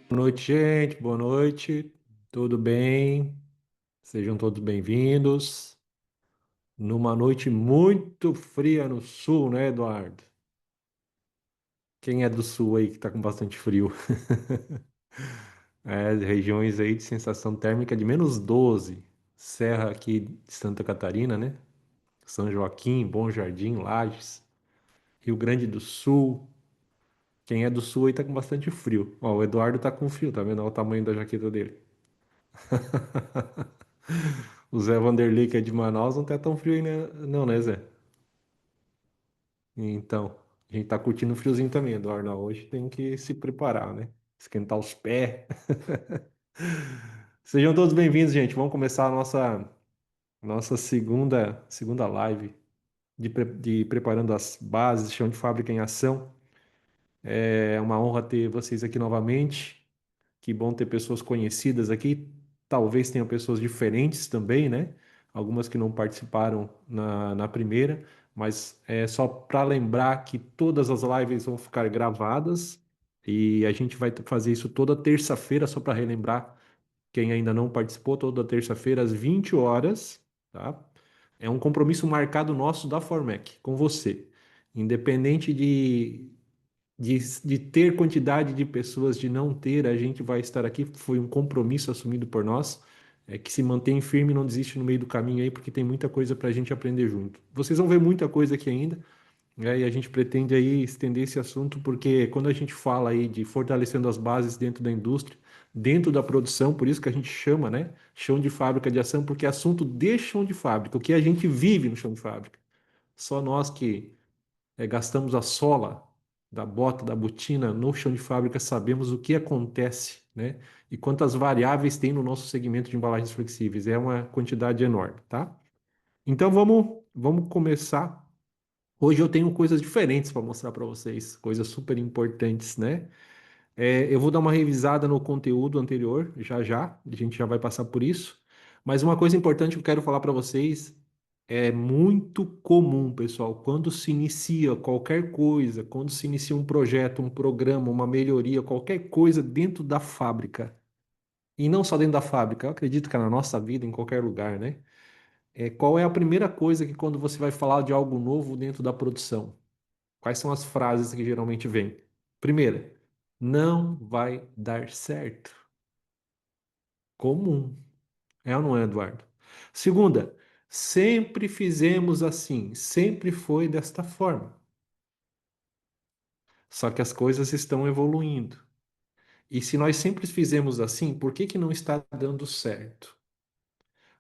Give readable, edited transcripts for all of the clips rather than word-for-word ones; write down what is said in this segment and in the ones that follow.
Boa noite, gente. Boa noite. Tudo bem? Sejam todos bem-vindos. Numa noite muito fria no sul, né, Eduardo? Quem é do sul aí que tá com bastante frio? É, regiões aí de sensação térmica de -12. Serra aqui de Santa Catarina, né? São Joaquim, Bom Jardim, Lages, Rio Grande do Sul. Quem é do sul aí tá com bastante frio. Ó, o Eduardo tá com frio, tá vendo? Olha o tamanho da jaqueta dele. O Zé Vanderlei, que é de Manaus, não tá tão frio aí, né? Não, né, Zé? Então, a gente tá curtindo o friozinho também, Eduardo. Hoje tem que se preparar, né? Esquentar os pés. Sejam todos bem-vindos, gente. Vamos começar a nossa segunda live de preparando as bases, chão de fábrica em ação. É uma honra ter vocês aqui novamente. Que bom ter pessoas conhecidas aqui. Talvez tenham pessoas diferentes também, né? Algumas que não participaram na primeira, mas é só para lembrar que todas as lives vão ficar gravadas e a gente vai fazer isso toda terça-feira, só para relembrar quem ainda não participou, toda terça-feira às 20 horas, tá? É um compromisso marcado nosso da Formec com você. Independente de ter quantidade de pessoas, de não ter, a gente vai estar aqui. Foi um compromisso assumido por nós, que se mantém firme e não desiste no meio do caminho aí, porque tem muita coisa para a gente aprender junto. Vocês vão ver muita coisa aqui ainda, né, e a gente pretende aí estender esse assunto, porque quando a gente fala aí de fortalecendo as bases dentro da indústria, dentro da produção, por isso que a gente chama, né, chão de fábrica de ação, porque é assunto de chão de fábrica, o que a gente vive no chão de fábrica. Só nós que gastamos a sola da bota, da botina no chão de fábrica, sabemos o que acontece, né? E quantas variáveis tem no nosso segmento de embalagens flexíveis. É uma quantidade enorme, tá? Então vamos começar. Hoje eu tenho coisas diferentes para mostrar para vocês, coisas super importantes, né? Eu vou dar uma revisada no conteúdo anterior, já já, a gente já vai passar por isso. Mas uma coisa importante que eu quero falar para vocês é muito comum, pessoal, quando se inicia qualquer coisa, quando se inicia um projeto, um programa, uma melhoria, qualquer coisa dentro da fábrica, e não só dentro da fábrica, eu acredito que é na nossa vida, em qualquer lugar, né? Qual é a primeira coisa que quando você vai falar de algo novo dentro da produção? Quais são as frases que geralmente vêm? Primeira, não vai dar certo. Comum. É ou não é, Eduardo? Segunda, sempre fizemos assim, sempre foi desta forma. Só que as coisas estão evoluindo. E se nós sempre fizemos assim, por que que não está dando certo?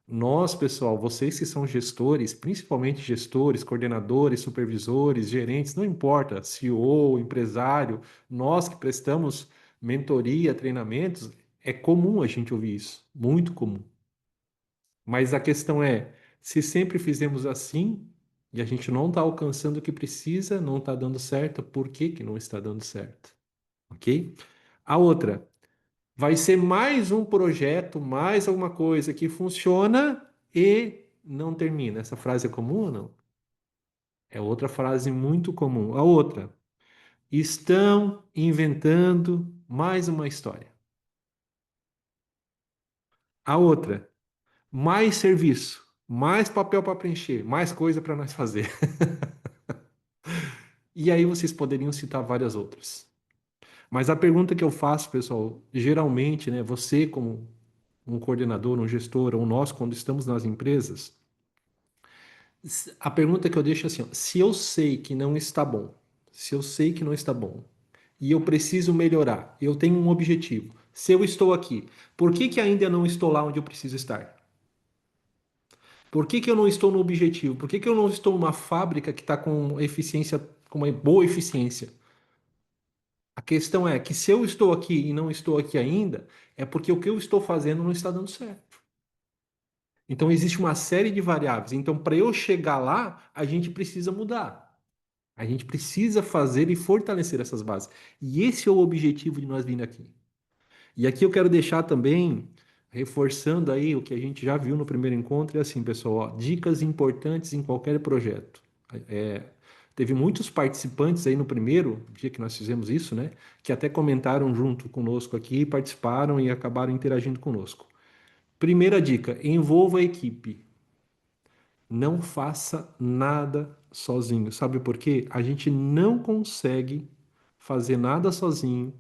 Nós, pessoal, vocês que são gestores, principalmente gestores, coordenadores, supervisores, gerentes, não importa, CEO, empresário, nós que prestamos mentoria, treinamentos, é comum a gente ouvir isso, muito comum. Mas a questão é, se sempre fizemos assim e a gente não está alcançando o que precisa, não está dando certo, por que que não está dando certo? Ok? A outra, vai ser mais um projeto, mais alguma coisa que funciona e não termina. Essa frase é comum ou não? É outra frase muito comum. A outra, estão inventando mais uma história. A outra, mais serviço, mais papel para preencher, mais coisa para nós fazer. E aí vocês poderiam citar várias outras. Mas a pergunta que eu faço, pessoal, geralmente, né, você como um coordenador, um gestor, ou nós quando estamos nas empresas, a pergunta que eu deixo é assim, ó, se eu sei que não está bom, se eu sei que não está bom, e eu preciso melhorar, eu tenho um objetivo, se eu estou aqui, por que que ainda não estou lá onde eu preciso estar? Por que que eu não estou no objetivo? Por que que eu não estou numa fábrica que está com eficiência, com uma boa eficiência? A questão é que se eu estou aqui e não estou aqui ainda, é porque o que eu estou fazendo não está dando certo. Então existe uma série de variáveis. Então, para eu chegar lá, a gente precisa mudar. A gente precisa fazer e fortalecer essas bases. E esse é o objetivo de nós vindo aqui. E aqui eu quero deixar também, reforçando aí o que a gente já viu no primeiro encontro, é assim, pessoal, ó, dicas importantes em qualquer projeto. É, Teve muitos participantes aí no primeiro dia que nós fizemos isso, né? Que até comentaram junto conosco aqui, participaram e acabaram interagindo conosco. Primeira dica: envolva a equipe. Não faça nada sozinho. Sabe por quê? A gente não consegue fazer nada sozinho,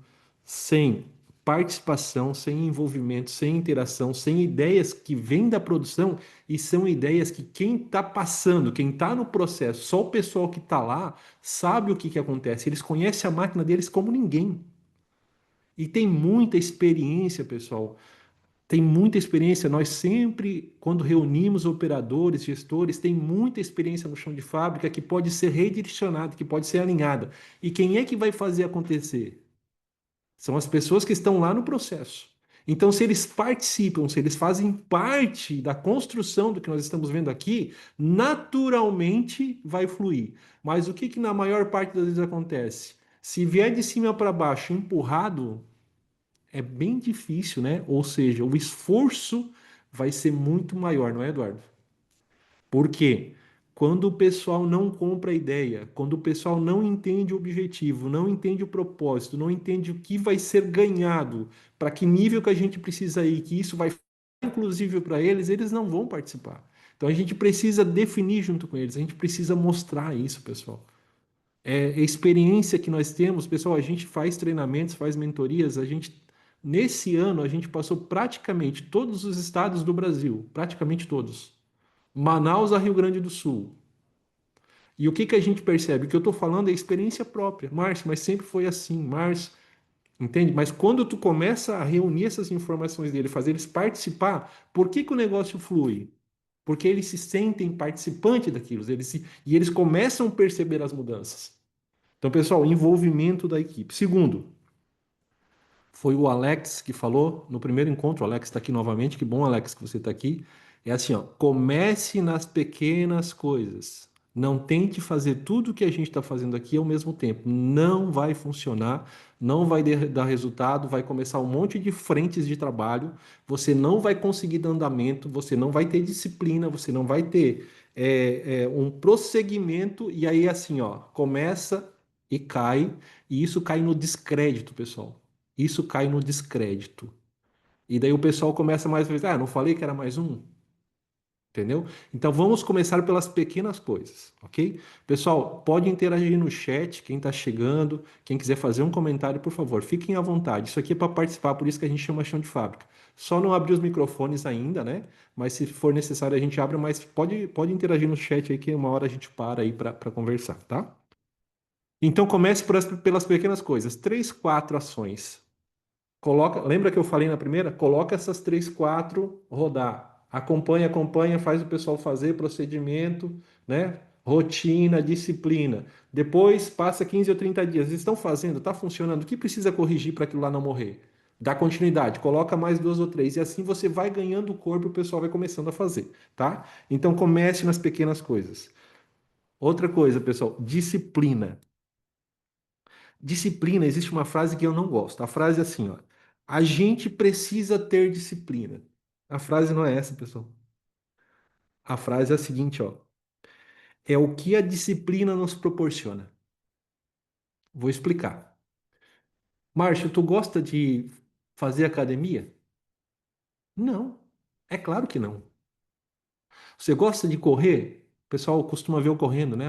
sem participação, sem envolvimento, sem interação, sem ideias que vêm da produção e são ideias que quem está passando, quem está no processo, só o pessoal que está lá sabe o que que acontece. Eles conhecem a máquina deles como ninguém. E tem muita experiência, pessoal, tem muita experiência. Nós sempre, quando reunimos operadores, gestores, tem muita experiência no chão de fábrica que pode ser redirecionada, que pode ser alinhada. E quem é que vai fazer acontecer? São as pessoas que estão lá no processo. Então, se eles participam, se eles fazem parte da construção do que nós estamos vendo aqui, naturalmente vai fluir. Mas o que que na maior parte das vezes acontece? Se vier de cima para baixo, empurrado, é bem difícil, né? Ou seja, o esforço vai ser muito maior, não é, Eduardo? Por quê? Quando o pessoal não compra a ideia, quando o pessoal não entende o objetivo, não entende o propósito, não entende o que vai ser ganhado, para que nível que a gente precisa ir, que isso vai inclusive para eles, eles não vão participar. Então a gente precisa definir junto com eles, a gente precisa mostrar isso, pessoal. É a experiência que nós temos, pessoal, a gente faz treinamentos, faz mentorias, a gente nesse ano a gente passou praticamente todos os estados do Brasil, praticamente todos. Manaus a Rio Grande do Sul. E o que que a gente percebe? O que eu estou falando é experiência própria. Márcio, mas sempre foi assim, Márcio, entende? Mas quando tu começa a reunir essas informações dele, fazer eles participar, por que que o negócio flui? Porque eles se sentem participantes daquilo, e eles começam a perceber as mudanças. Então, pessoal, envolvimento da equipe. Segundo, foi o Alex que falou no primeiro encontro. O Alex está aqui novamente. Que bom, Alex, que você está aqui. É assim, ó, comece nas pequenas coisas. Não tente fazer tudo o que a gente está fazendo aqui ao mesmo tempo. Não vai funcionar, não vai dar resultado, vai começar um monte de frentes de trabalho. Você não vai conseguir dar andamento, você não vai ter disciplina, você não vai ter um prosseguimento. E aí, assim, ó, começa e cai. E isso cai no descrédito, pessoal. Isso cai no descrédito. E daí o pessoal começa mais a dizer, ah, não falei que era mais um? Entendeu? Então vamos começar pelas pequenas coisas, ok? Pessoal, pode interagir no chat, quem está chegando, quem quiser fazer um comentário, por favor, fiquem à vontade. Isso aqui é para participar, por isso que a gente chama chão de fábrica. Só não abrir os microfones ainda, né? Mas se for necessário a gente abre, mas pode interagir no chat aí que uma hora a gente para aí para conversar, tá? Então comece pelas pequenas coisas, três, quatro ações. Coloca, lembra que eu falei na primeira? Coloca essas três, quatro, rodar. Acompanha, acompanha, faz o pessoal fazer procedimento, né? Rotina, disciplina. Depois passa 15 ou 30 dias. Eles estão fazendo, está funcionando. O que precisa corrigir para aquilo lá não morrer? Dá continuidade, coloca mais duas ou três. E assim você vai ganhando o corpo e o pessoal vai começando a fazer, tá? Então comece nas pequenas coisas. Outra coisa, pessoal, disciplina. Disciplina, existe uma frase que eu não gosto. A frase é assim, ó. A gente precisa ter disciplina. A frase não é essa, pessoal. A frase é a seguinte, ó. É o que a disciplina nos proporciona. Vou explicar. Márcio, tu gosta de fazer academia? Não. É claro que não. Você gosta de correr? O pessoal costuma ver eu correndo, né?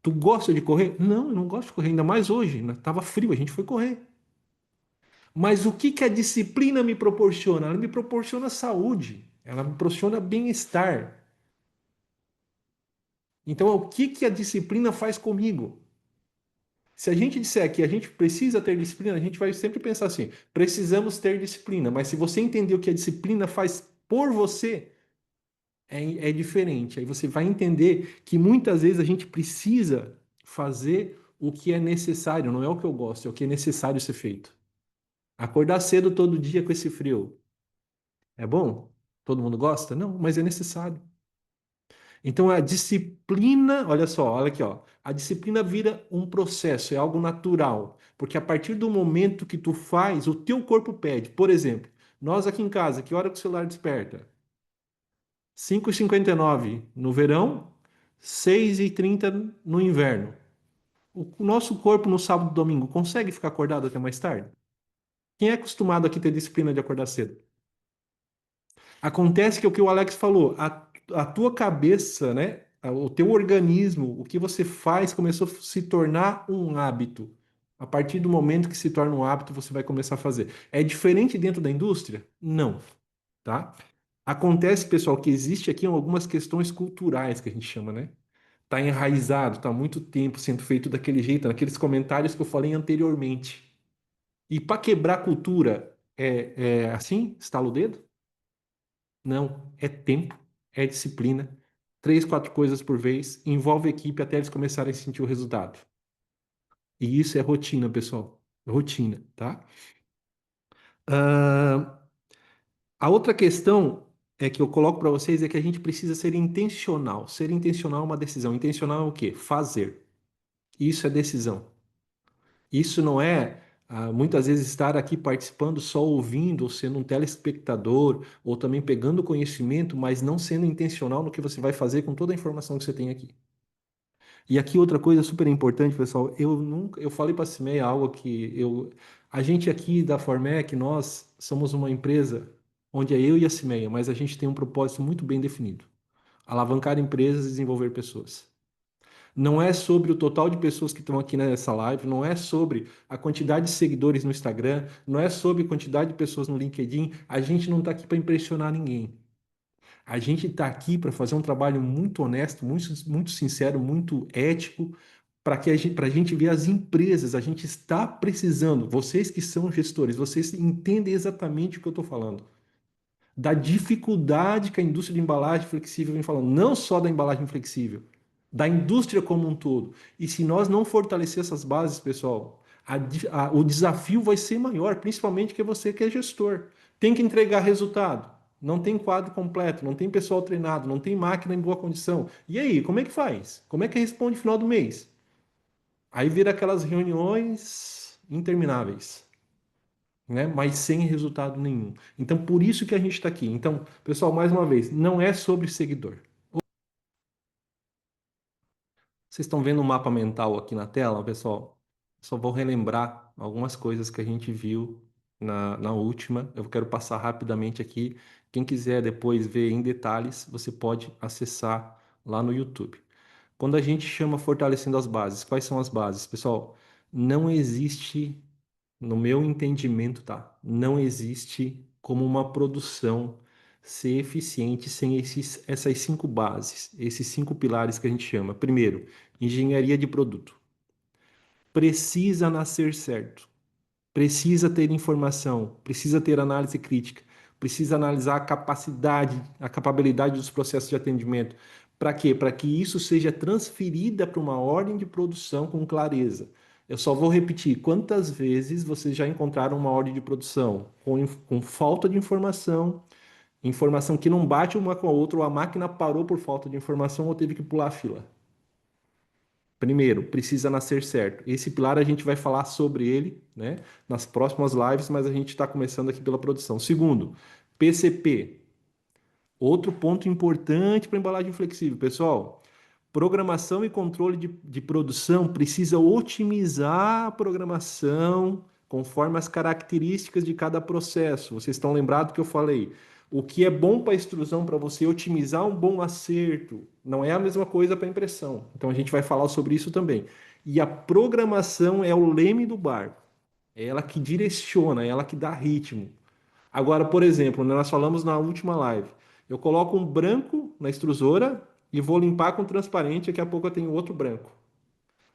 Tu gosta de correr? Não, eu não gosto de correr, ainda mais hoje, né? Tava frio, a gente foi correr. Mas o que que a disciplina me proporciona? Ela me proporciona saúde, ela me proporciona bem-estar. Então, o que que a disciplina faz comigo? Se a gente disser que a gente precisa ter disciplina, a gente vai sempre pensar assim: precisamos ter disciplina. Mas se você entender o que a disciplina faz por você, é diferente. Aí você vai entender que muitas vezes a gente precisa fazer o que é necessário, não é o que eu gosto, é o que é necessário ser feito. Acordar cedo todo dia com esse frio. É bom? Todo mundo gosta? Não, mas é necessário. Então a disciplina, olha só, olha aqui, ó. A disciplina vira um processo, é algo natural, porque a partir do momento que tu faz, o teu corpo pede. Por exemplo, nós aqui em casa, que hora que o celular desperta? 5h59 no verão, 6h30 no inverno. O nosso corpo no sábado e domingo consegue ficar acordado até mais tarde? Quem é acostumado aqui a ter disciplina de acordar cedo? Acontece que é o que o Alex falou, a tua cabeça, né? O teu organismo, o que você faz começou a se tornar um hábito. A partir do momento que se torna um hábito, você vai começar a fazer. É diferente dentro da indústria? Não, tá? Acontece, pessoal, que existe aqui algumas questões culturais que a gente chama, né? Tá enraizado, tá há muito tempo sendo feito daquele jeito, naqueles comentários que eu falei anteriormente. E para quebrar a cultura, é assim? Estala o dedo? Não, é tempo, é disciplina. Três, quatro coisas por vez, envolve a equipe até eles começarem a sentir o resultado. E isso é rotina, pessoal. Rotina, tá? Ah, a outra questão é que eu coloco para vocês é que a gente precisa ser intencional. Ser intencional é uma decisão. Intencional é o quê? Fazer. Isso é decisão. Isso não é muitas vezes estar aqui participando só ouvindo, ou sendo um telespectador, ou também pegando conhecimento, mas não sendo intencional no que você vai fazer com toda a informação que você tem aqui. E aqui outra coisa super importante, pessoal, eu falei para a Cimeia algo que a gente aqui da Formec, nós somos uma empresa onde é eu e a Cimeia, mas a gente tem um propósito muito bem definido: alavancar empresas e desenvolver pessoas. Não é sobre o total de pessoas que estão aqui nessa live, não é sobre a quantidade de seguidores no Instagram, não é sobre a quantidade de pessoas no LinkedIn. A gente não está aqui para impressionar ninguém. A gente está aqui para fazer um trabalho muito honesto, muito sincero, muito ético, para que para a gente ver as empresas. A gente está precisando, vocês que são gestores, vocês entendem exatamente o que eu estou falando da dificuldade que a indústria de embalagem flexível vem falando, não só da embalagem flexível, da indústria como um todo. E se nós não fortalecer essas bases, pessoal, o desafio vai ser maior, principalmente que você que é gestor. Tem que entregar resultado. Não tem quadro completo, não tem pessoal treinado, não tem máquina em boa condição. E aí, como é que faz? Como é que responde no final do mês? Aí vira aquelas reuniões intermináveis, né? Mas sem resultado nenhum. Então, por isso que a gente está aqui. Então, pessoal, mais uma vez, não é sobre seguidor. Vocês estão vendo o mapa mental aqui na tela, pessoal? Só vou relembrar algumas coisas que a gente viu na última. Eu quero passar rapidamente aqui. Quem quiser depois ver em detalhes, você pode acessar lá no YouTube. Quando a gente chama fortalecendo as bases, quais são as bases? Pessoal, não existe, no meu entendimento, tá? Não existe como uma produção ser eficiente sem essas cinco bases, esses cinco pilares que a gente chama. Primeiro, engenharia de produto. Precisa nascer certo. Precisa ter informação, precisa ter análise crítica, precisa analisar a capacidade, a capabilidade dos processos de atendimento. Para quê? Para que isso seja transferida para uma ordem de produção com clareza. Eu só vou repetir: quantas vezes vocês já encontraram uma ordem de produção com falta de informação, informação que não bate uma com a outra, ou a máquina parou por falta de informação ou teve que pular a fila? Primeiro, precisa nascer certo. Esse pilar a gente vai falar sobre ele, né, nas próximas lives, mas a gente está começando aqui pela produção. Segundo, PCP. Outro ponto importante para embalagem flexível, pessoal. Programação e controle de produção precisa otimizar a programação conforme as características de cada processo. Vocês estão lembrados que eu falei? O que é bom para extrusão para você otimizar um bom acerto não é a mesma coisa para impressão. Então a gente vai falar sobre isso também. E a programação é o leme do barco. É ela que direciona, é ela que dá ritmo. Agora, por exemplo, né, nós falamos na última live. Eu coloco um branco na extrusora e vou limpar com transparente, daqui a pouco eu tenho outro branco.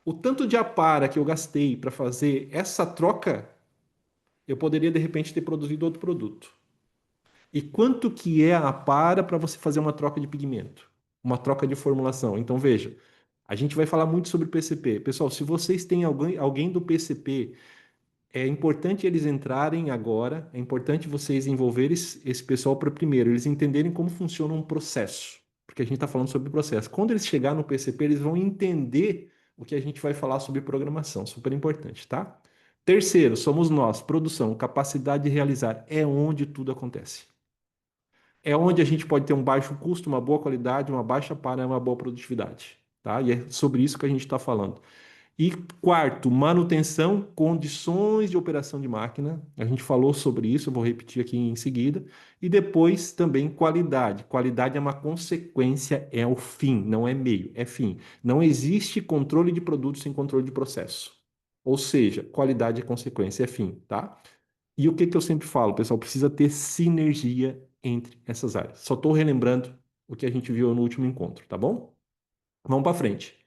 O tanto de apara que eu gastei para fazer essa troca, eu poderia de repente ter produzido outro produto. E quanto que é a apara para você fazer uma troca de pigmento? Uma troca de formulação. Então veja, a gente vai falar muito sobre PCP. Pessoal, se vocês têm alguém do PCP, é importante eles entrarem agora, é importante vocês envolverem esse pessoal para primeiro, eles entenderem como funciona um processo, porque a gente está falando sobre processo. Quando eles chegarem no PCP, eles vão entender o que a gente vai falar sobre programação, super importante, tá? Terceiro, somos nós, produção, capacidade de realizar, é onde tudo acontece. é onde a gente pode ter um baixo custo, uma boa qualidade, uma baixa para uma boa produtividade, tá? E é sobre isso que a gente está falando. E quarto, manutenção, condições de operação de máquina. A gente falou sobre isso, eu vou repetir aqui em seguida. E depois também qualidade. Qualidade é uma consequência, é o fim, não é meio, é fim. Não existe controle de produto sem controle de processo. Ou seja, qualidade é consequência, é fim, tá? E o que que eu sempre falo, pessoal, precisa ter sinergia entre essas áreas. Só estou relembrando o que a gente viu no último encontro, tá bom? Vamos para frente.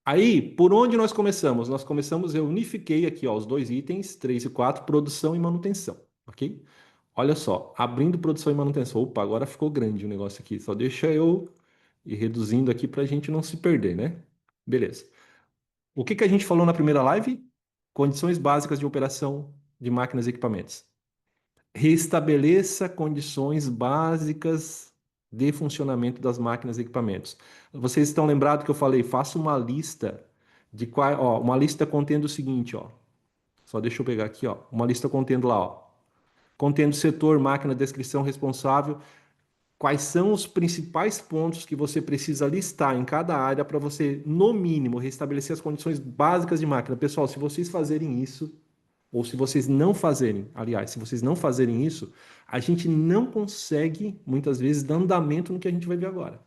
Aí, por onde nós começamos? Nós começamos, eu unifiquei aqui, ó, os dois itens, 3 e 4, produção e manutenção, ok? Olha só, abrindo produção e manutenção. Opa, agora ficou grande o negócio aqui. Só deixa eu ir reduzindo aqui para a gente não se perder, né? Beleza. O que que a gente falou na primeira live? Condições básicas de operação de máquinas e equipamentos. Restabeleça condições básicas de funcionamento das máquinas e equipamentos. Vocês estão lembrados que eu falei, faça uma lista de qual, ó, uma lista contendo o seguinte, ó. Só deixa eu pegar aqui, ó, uma lista contendo lá, ó, contendo setor, máquina, descrição, responsável, quais são os principais pontos que você precisa listar em cada área para você, no mínimo, restabelecer as condições básicas de máquina. Pessoal, se vocês fazerem isso, ou se vocês não fazerem, aliás, se vocês não fazerem isso, a gente não consegue, muitas vezes, dar andamento no que a gente vai ver agora.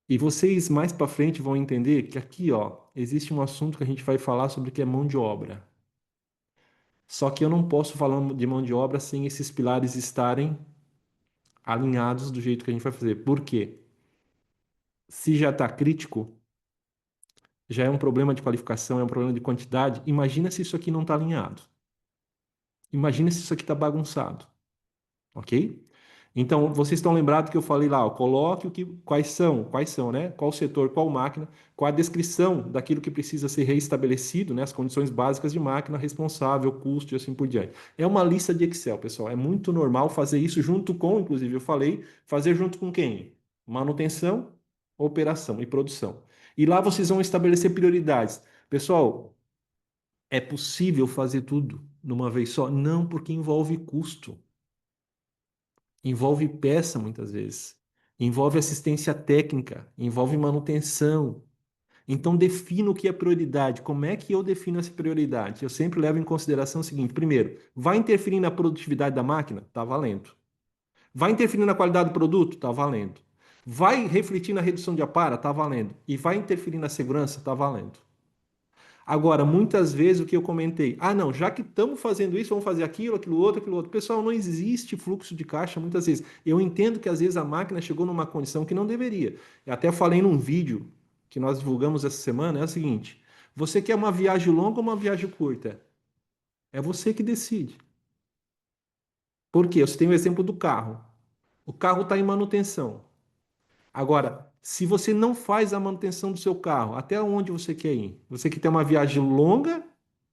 E vocês mais para frente vão entender que aqui, ó, existe um assunto que a gente vai falar sobre o que é mão de obra. Só que eu não posso falar de mão de obra sem esses pilares estarem alinhados do jeito que a gente vai fazer. Por quê? Se já está crítico, já é um problema de qualificação, é um problema de quantidade. Imagina se isso aqui não está alinhado. Imagina se isso aqui está bagunçado. Ok? Então, vocês estão lembrados que eu falei lá, ó, coloque quais são, né? Qual setor, qual máquina, qual a descrição daquilo que precisa ser reestabelecido, né? As condições básicas de máquina, responsável, custo e assim por diante. É uma lista de Excel, pessoal. É muito normal fazer isso junto com, inclusive, eu falei, fazer junto com quem? Manutenção, operação e produção. E lá vocês vão estabelecer prioridades. Pessoal, é possível fazer tudo numa vez só? Não, porque envolve custo. Envolve peça muitas vezes, envolve assistência técnica, envolve manutenção. Então, defina o que é prioridade. Como é que eu defino essa prioridade? Eu sempre levo em consideração o seguinte: primeiro, vai interferir na produtividade da máquina? Tá valendo. Vai interferir na qualidade do produto? Tá valendo. Vai refletir na redução de apara? Tá valendo. E vai interferir na segurança? Tá valendo. Agora, muitas vezes o que eu comentei, ah, não, já que estamos fazendo isso, vamos fazer aquilo, aquilo outro, aquilo outro. Pessoal, não existe fluxo de caixa muitas vezes. Eu entendo que às vezes a máquina chegou numa condição que não deveria. Eu até falei num vídeo que nós divulgamos essa semana, é o seguinte: você quer uma viagem longa ou uma viagem curta? É você que decide. Por quê? Você tem o exemplo do carro. O carro está em manutenção. Agora, se você não faz a manutenção do seu carro, até onde você quer ir? Você quer ter uma viagem longa,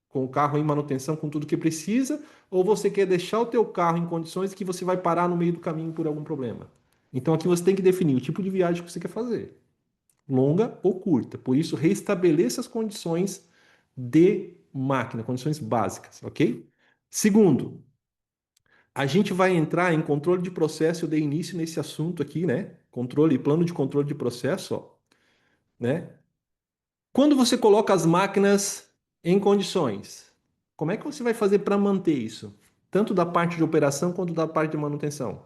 com o carro em manutenção, com tudo que precisa, ou você quer deixar o teu carro em condições que você vai parar no meio do caminho por algum problema? Então aqui você tem que definir o tipo de viagem que você quer fazer, longa ou curta. Por isso, restabeleça as condições de máquina, condições básicas, ok? Segundo, a gente vai entrar em controle de processo, eu dei início nesse assunto aqui, né? Controle, plano de controle de processo, ó, né? Quando você coloca as máquinas em condições, como é que você vai fazer para manter isso? Tanto da parte de operação quanto da parte de manutenção.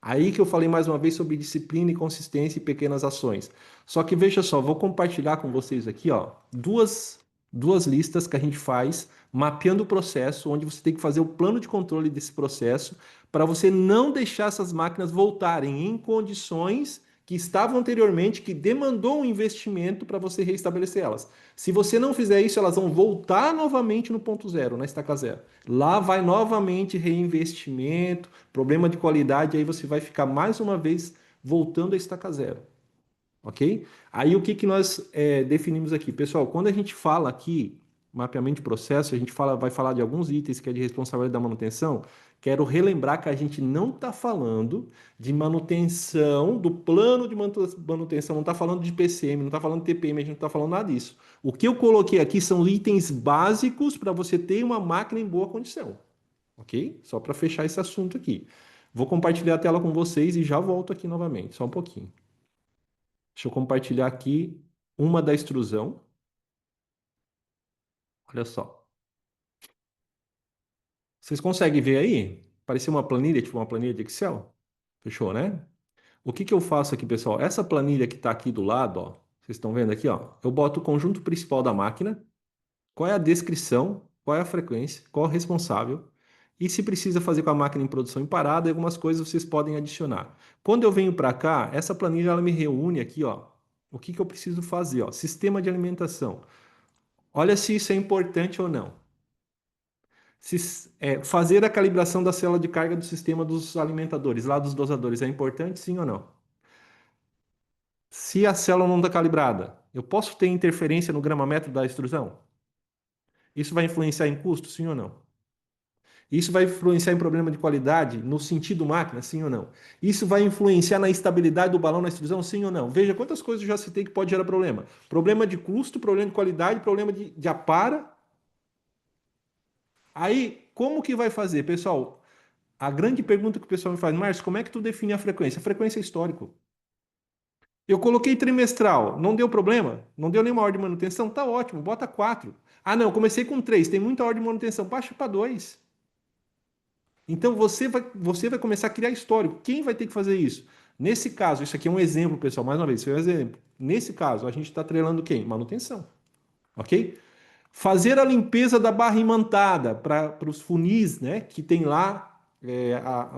Aí que eu falei mais uma vez sobre disciplina e consistência e pequenas ações. Só que veja só, vou compartilhar com vocês aqui, ó, duas listas que a gente faz mapeando o processo, onde você tem que fazer o plano de controle desse processo para você não deixar essas máquinas voltarem em condições que estavam anteriormente, que demandou um investimento para você reestabelecer elas. Se você não fizer isso, elas vão voltar novamente no ponto zero, na estaca zero. Lá vai novamente reinvestimento, problema de qualidade, aí você vai ficar mais uma vez voltando à estaca zero, ok? Aí o que que nós definimos aqui? Pessoal, quando a gente fala aqui mapeamento de processo, a gente vai falar de alguns itens que é de responsabilidade da manutenção. Quero relembrar que a gente não está falando de manutenção, do plano de manutenção, não está falando de PCM, não está falando de TPM, a gente não está falando nada disso. O que eu coloquei aqui são itens básicos para você ter uma máquina em boa condição. ok? Só para fechar esse assunto aqui. Vou compartilhar a tela com vocês e já volto aqui novamente, só um pouquinho. Deixa eu compartilhar aqui uma da extrusão. Olha só. Vocês conseguem ver aí? Parecia uma planilha, tipo uma planilha de Excel? Fechou, né? O que que eu faço aqui, pessoal? Essa planilha que está aqui do lado, ó, vocês estão vendo aqui, ó, eu boto o conjunto principal da máquina, qual é a descrição, qual é a frequência, qual é o responsável, e se precisa fazer com a máquina em produção em parada, algumas coisas vocês podem adicionar. Quando eu venho para cá, essa planilha ela me reúne aqui, ó, o que que eu preciso fazer, ó, sistema de alimentação. Olha se isso é importante ou não. Fazer a calibração da célula de carga do sistema dos alimentadores, lá dos dosadores, é importante, sim ou não? Se a célula não está calibrada, eu posso ter interferência no grama-metro da extrusão? Isso vai influenciar em custo, sim ou não? Isso vai influenciar em problema de qualidade no sentido máquina, sim ou não? Isso vai influenciar na estabilidade do balão na extrusão, sim ou não? Veja quantas coisas eu já citei que pode gerar problema. Problema de custo, problema de qualidade, problema de apara. Aí, como que vai fazer, pessoal? A grande pergunta que o pessoal me faz, Márcio, como é que tu define a frequência? A frequência é histórico. Eu coloquei trimestral, não deu problema? Não deu nenhuma ordem de manutenção? Tá ótimo, bota 4. Ah, não, comecei com 3, tem muita ordem de manutenção, baixa para 2. Então você vai começar a criar histórico. Quem vai ter que fazer isso? Nesse caso, isso aqui é um exemplo, pessoal, mais uma vez, isso é um exemplo. Nesse caso, a gente está treinando quem? Manutenção, ok? Fazer a limpeza da barra imantada para os funis, né? Que tem lá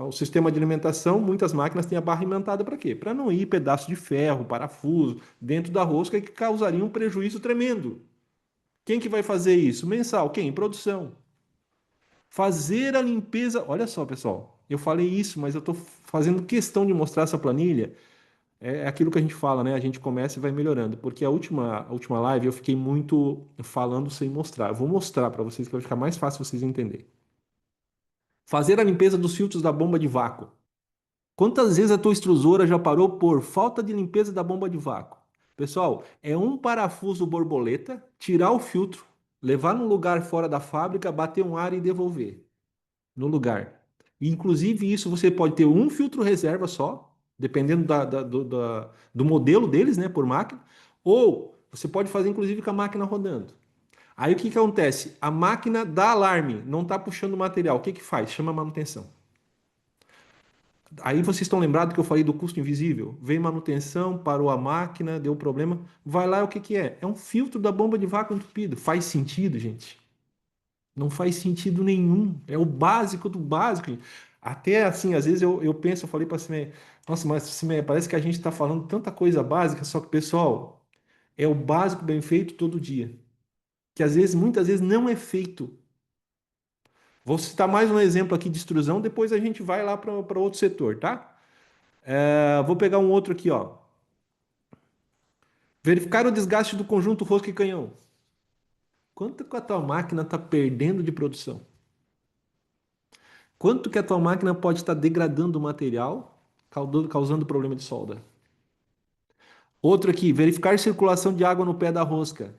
o sistema de alimentação. Muitas máquinas têm a barra imantada para quê? Para não ir pedaço de ferro, parafuso dentro da rosca que causaria um prejuízo tremendo. Quem que vai fazer isso? Mensal. Quem? Produção. Fazer a limpeza. Olha só, pessoal. Eu falei isso, mas eu estou fazendo questão de mostrar essa planilha. É aquilo que a gente fala, né? A gente começa e vai melhorando. Porque a última live eu fiquei muito falando sem mostrar. Eu vou mostrar para vocês que vai ficar mais fácil vocês entenderem. Fazer a limpeza dos filtros da bomba de vácuo. Quantas vezes a tua extrusora já parou por falta de limpeza da bomba de vácuo? Pessoal, é um parafuso borboleta, tirar o filtro, levar num lugar fora da fábrica, bater um ar e devolver no lugar. E, inclusive, isso você pode ter um filtro reserva só, dependendo do modelo deles, né, por máquina, ou você pode fazer, inclusive, com a máquina rodando. Aí o que que acontece? A máquina dá alarme, não está puxando o material. O que que faz? Chama manutenção. Aí vocês estão lembrados que eu falei do custo invisível? Veio manutenção, parou a máquina, deu problema. Vai lá, o que que é? É um filtro da bomba de vácuo entupido. Faz sentido, gente? Não faz sentido nenhum. É o básico do básico. Até assim, às vezes eu penso, eu falei para você, nossa, mas Cimé, parece que a gente está falando tanta coisa básica, só que, pessoal, é o básico bem feito todo dia. Que às vezes, muitas vezes, não é feito. Vou citar mais um exemplo aqui de extrusão, depois a gente vai lá para outro setor, tá? Vou pegar um outro aqui, ó. Verificar o desgaste do conjunto rosca e canhão. Quanto que a tua máquina está perdendo de produção? Quanto que a tua máquina pode estar degradando o material, causando problema de solda? Outro aqui, verificar circulação de água no pé da rosca.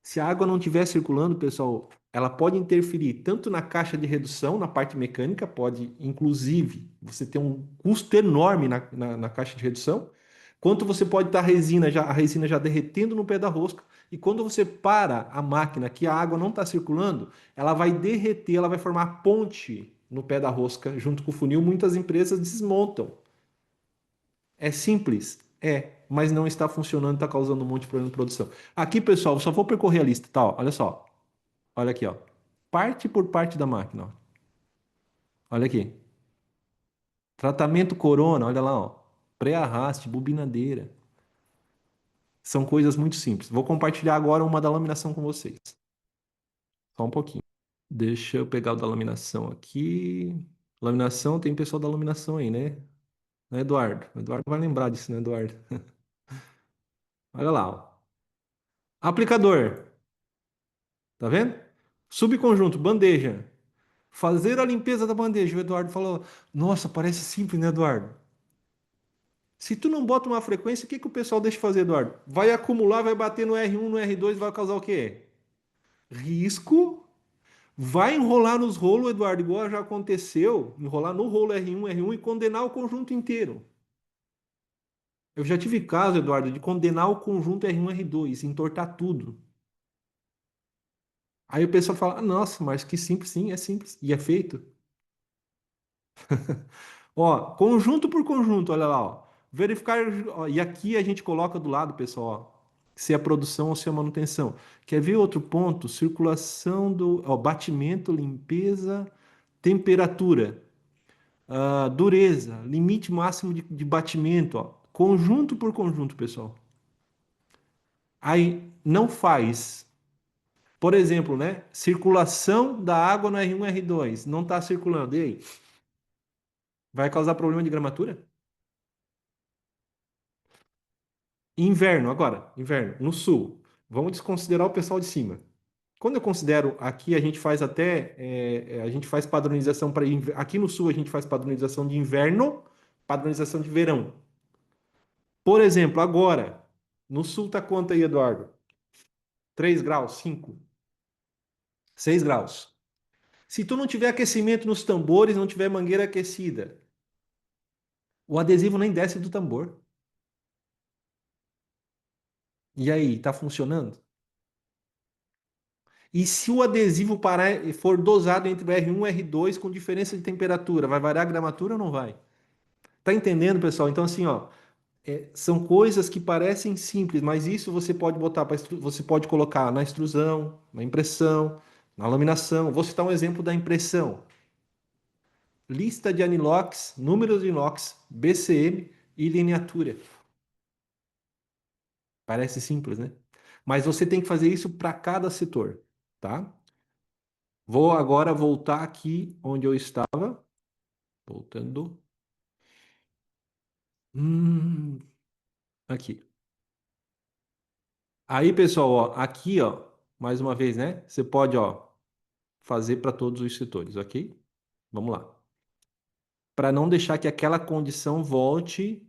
Se a água não estiver circulando, pessoal, ela pode interferir tanto na caixa de redução, na parte mecânica, pode, inclusive, você ter um custo enorme na caixa de redução, quanto você pode estar a resina já derretendo no pé da rosca, e quando você para a máquina que a água não está circulando, ela vai derreter, ela vai formar ponte no pé da rosca, junto com o funil, muitas empresas desmontam. É simples? É, mas não está funcionando, está causando um monte de problema de produção. Aqui, pessoal, só vou percorrer a lista, tá? Ó, olha só. Olha aqui, ó. Parte por parte da máquina, ó. Olha aqui. Tratamento corona, olha lá, ó. Pré-arraste, bobinadeira. São coisas muito simples. Vou compartilhar agora uma da laminação com vocês. Só um pouquinho. Deixa eu pegar o da laminação aqui. Laminação, tem pessoal da laminação aí, né? Né, Eduardo? O Eduardo vai lembrar disso, né, Eduardo? Olha lá, ó. Aplicador. Tá vendo? Subconjunto, bandeja. Fazer a limpeza da bandeja. O Eduardo falou: Nossa, parece simples, né, Eduardo? Se tu não bota uma frequência, o que que o pessoal deixa fazer, Eduardo? Vai acumular, vai bater no R1, no R2, vai causar o quê? Risco. Vai enrolar nos rolos, Eduardo, igual já aconteceu, enrolar no rolo R1 e condenar o conjunto inteiro. Eu já tive caso, Eduardo, de condenar o conjunto R1 R2, entortar tudo. Aí o pessoal fala, "Ah, nossa, mas que simples, sim, é simples. E é feito. Ó, conjunto por conjunto, olha lá, ó. Verificar, ó, e aqui a gente coloca do lado, pessoal, ó, se é produção ou se é manutenção. Quer ver outro ponto? Circulação do, ó, batimento, limpeza, temperatura, dureza, limite máximo de batimento, ó. Conjunto por conjunto, pessoal. Aí não faz. Por exemplo, né? Circulação da água no R1 R2 não está circulando. E aí? Vai causar problema de gramatura? Inverno, agora, inverno, no sul. Vamos desconsiderar o pessoal de cima. Quando eu considero aqui, a gente faz até, a gente faz padronização para aqui no sul a gente faz padronização de inverno, padronização de verão. Por exemplo, agora, no sul tá quanto aí, Eduardo? 3 graus, 5, 6 graus. Se tu não tiver aquecimento nos tambores, não tiver mangueira aquecida, o adesivo nem desce do tambor. E aí, tá funcionando? E se o adesivo parar, for dosado entre o R1 e R2 com diferença de temperatura, vai variar a gramatura ou não vai? Tá entendendo, pessoal? Então, assim, ó, são coisas que parecem simples, mas isso você pode botar para você pode colocar na extrusão, na impressão, na laminação. Vou citar um exemplo da impressão. Lista de anilox, números de inox, BCM e lineatura. Parece simples, né? Mas você tem que fazer isso para cada setor, tá? Vou agora voltar aqui onde eu estava. Voltando. Hum, aqui. Aí, pessoal, ó, aqui, ó, mais uma vez, né? Você pode, ó, fazer para todos os setores, ok? Vamos lá. Para não deixar que aquela condição volte